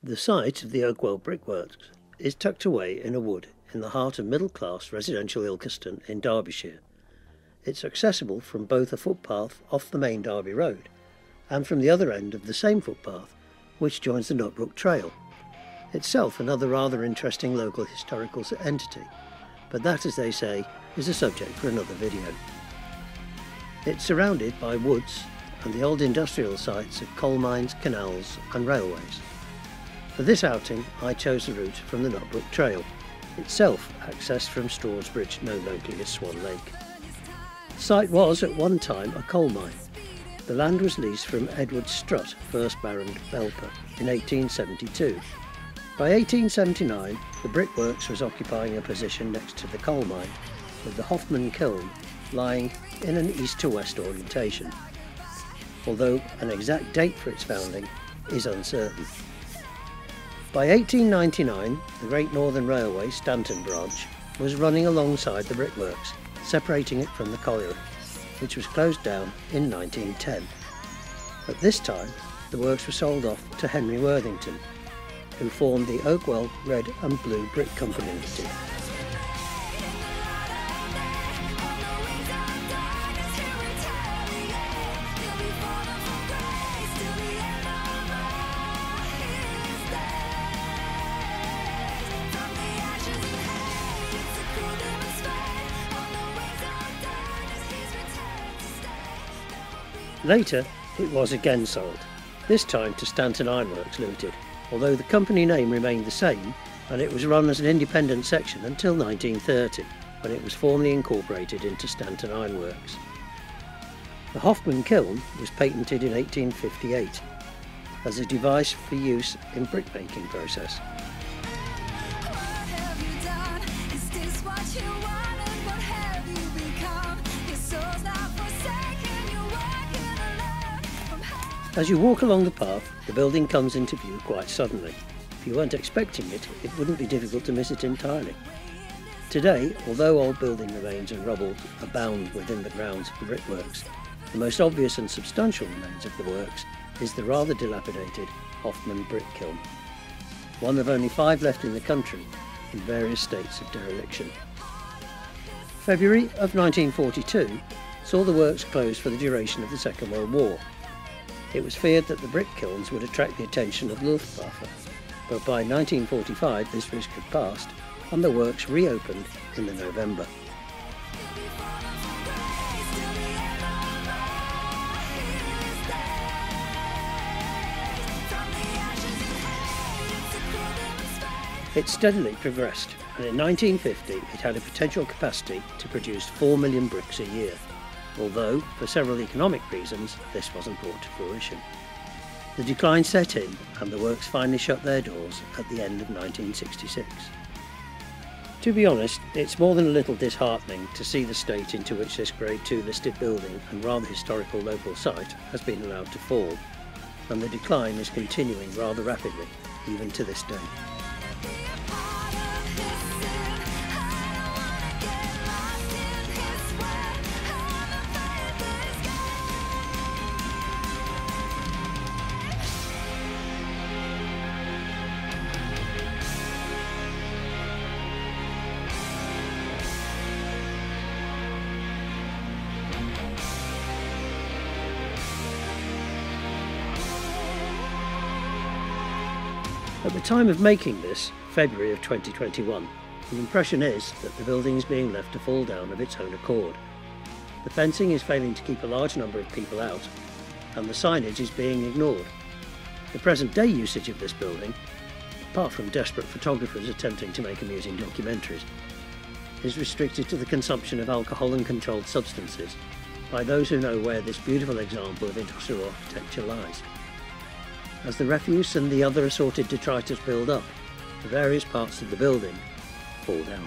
The site of the Oakwell Brickworks is tucked away in a wood in the heart of middle-class residential Ilkeston in Derbyshire. It's accessible from both a footpath off the main Derby Road and from the other end of the same footpath which joins the Nutbrook Trail. Itself another rather interesting local historical entity, but that, as they say, is a subject for another video. It's surrounded by woods and the old industrial sites of coal mines, canals and railways. For this outing I chose the route from the Nutbrook Trail, itself accessed from Strawsbridge, known locally as Swan Lake. The site was at one time a coal mine. The land was leased from Edward Strutt, 1st Baron Belper, in 1872. By 1879 the brickworks was occupying a position next to the coal mine, with the Hoffmann kiln lying in an east to west orientation, although an exact date for its founding is uncertain. By 1899 the Great Northern Railway Stanton branch was running alongside the brickworks, separating it from the colliery, which was closed down in 1910. At this time the works were sold off to Henry Worthington, who formed the Oakwell Red and Blue Brick Company Limited. Later it was again sold, this time to Stanton Ironworks Limited, although the company name remained the same, and it was run as an independent section until 1930, when it was formally incorporated into Stanton Ironworks. The Hoffmann kiln was patented in 1858 as a device for use in brickmaking process. As you walk along the path, the building comes into view quite suddenly. If you weren't expecting it, it wouldn't be difficult to miss it entirely. Today, although old building remains and rubble abound within the grounds of the brickworks, the most obvious and substantial remains of the works is the rather dilapidated Hoffmann brick kiln, one of only 5 left in the country in various states of dereliction. February of 1942 saw the works closed for the duration of the Second World War. It was feared that the brick kilns would attract the attention of the Luftwaffe, but by 1945 this risk had passed and the works reopened in the November. It steadily progressed, and in 1950 it had a potential capacity to produce 4 million bricks a year, although, for several economic reasons, this wasn't brought to fruition. The decline set in and the works finally shut their doors at the end of 1966. To be honest, it's more than a little disheartening to see the state into which this Grade 2 listed building and rather historical local site has been allowed to fall, and the decline is continuing rather rapidly, even to this day. At the time of making this, February of 2021, the impression is that the building is being left to fall down of its own accord. The fencing is failing to keep a large number of people out, and the signage is being ignored. The present day usage of this building, apart from desperate photographers attempting to make amusing documentaries, is restricted to the consumption of alcohol and controlled substances by those who know where this beautiful example of industrial architecture lies. As the refuse and the other assorted detritus build up, the various parts of the building fall down.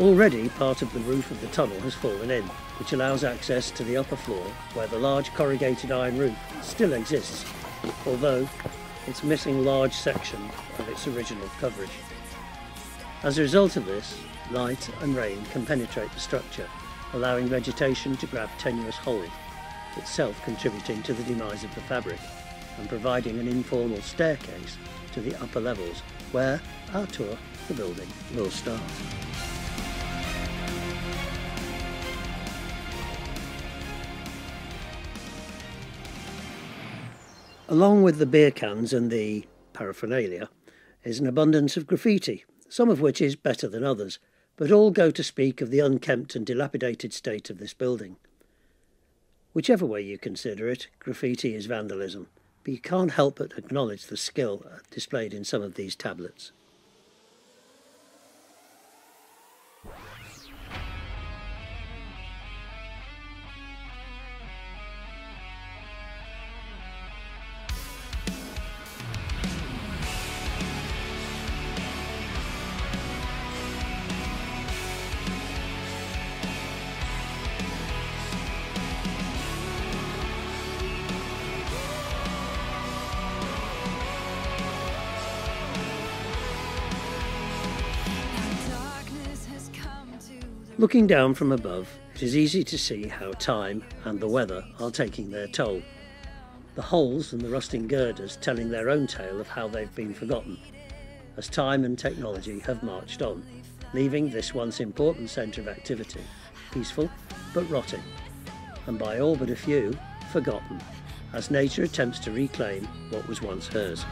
Already part of the roof of the tunnel has fallen in, which allows access to the upper floor where the large corrugated iron roof still exists, although it's missing large section of its original coverage. As a result of this, light and rain can penetrate the structure, allowing vegetation to grab tenuous hold, itself contributing to the demise of the fabric and providing an informal staircase to the upper levels where our tour of the building will start. Along with the beer cans and the paraphernalia is an abundance of graffiti, some of which is better than others, but all go to speak of the unkempt and dilapidated state of this building. Whichever way you consider it, graffiti is vandalism, but you can't help but acknowledge the skill displayed in some of these tablets. Looking down from above, it is easy to see how time and the weather are taking their toll. The holes and the rusting girders telling their own tale of how they've been forgotten, as time and technology have marched on, leaving this once important centre of activity peaceful but rotting, and by all but a few, forgotten, as nature attempts to reclaim what was once hers.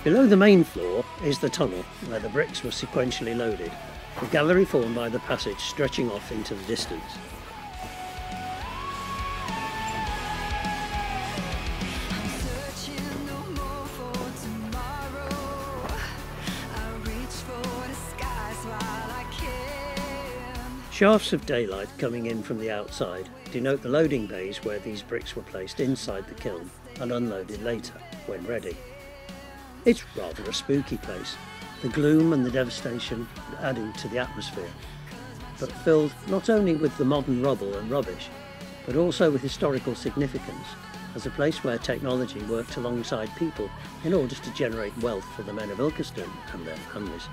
Below the main floor is the tunnel where the bricks were sequentially loaded, the gallery formed by the passage stretching off into the distance. Shafts of daylight coming in from the outside denote the loading bays where these bricks were placed inside the kiln and unloaded later, when ready. It's rather a spooky place, the gloom and the devastation adding to the atmosphere, but filled not only with the modern rubble and rubbish, but also with historical significance, as a place where technology worked alongside people in order to generate wealth for the men of Ilkeston and their families.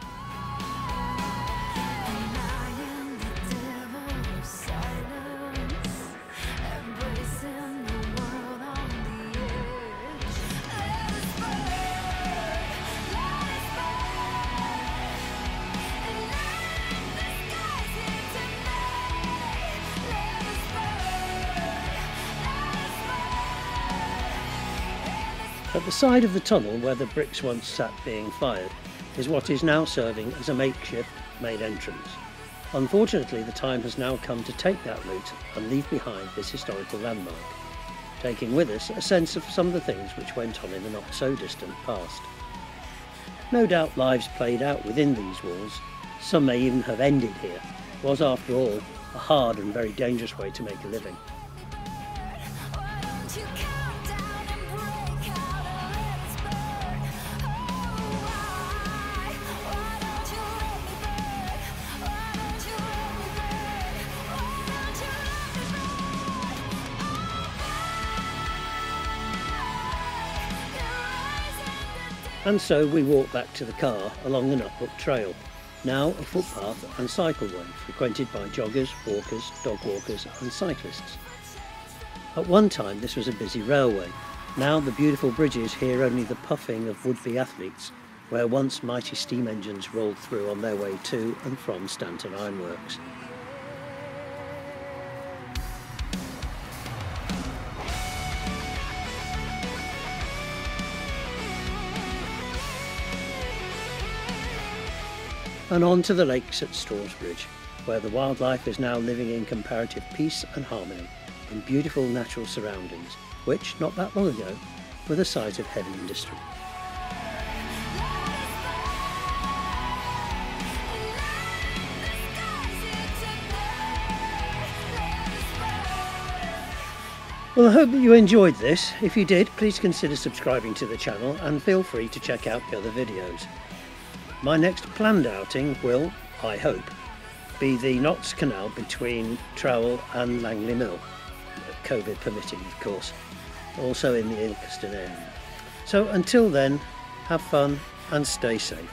At the side of the tunnel where the bricks once sat being fired is what is now serving as a makeshift main entrance. Unfortunately, the time has now come to take that route and leave behind this historical landmark, taking with us a sense of some of the things which went on in the not so distant past. No doubt lives played out within these walls, some may even have ended here. It was after all a hard and very dangerous way to make a living. And so we walk back to the car along the Nutbuck Trail, now a footpath and cycleway frequented by joggers, walkers, dog walkers and cyclists. At one time this was a busy railway, now the beautiful bridges hear only the puffing of would-be athletes, where once mighty steam engines rolled through on their way to and from Stanton Ironworks. and on to the lakes at Strawsbridge, where the wildlife is now living in comparative peace and harmony in beautiful natural surroundings, which, not that long ago, were the site of heavy industry. Well, I hope that you enjoyed this. If you did, please consider subscribing to the channel and feel free to check out the other videos. My next planned outing will, I hope, be the Notts Canal between Trowell and Langley Mill, COVID permitting of course, also in the Ilkeston area. So until then, have fun and stay safe.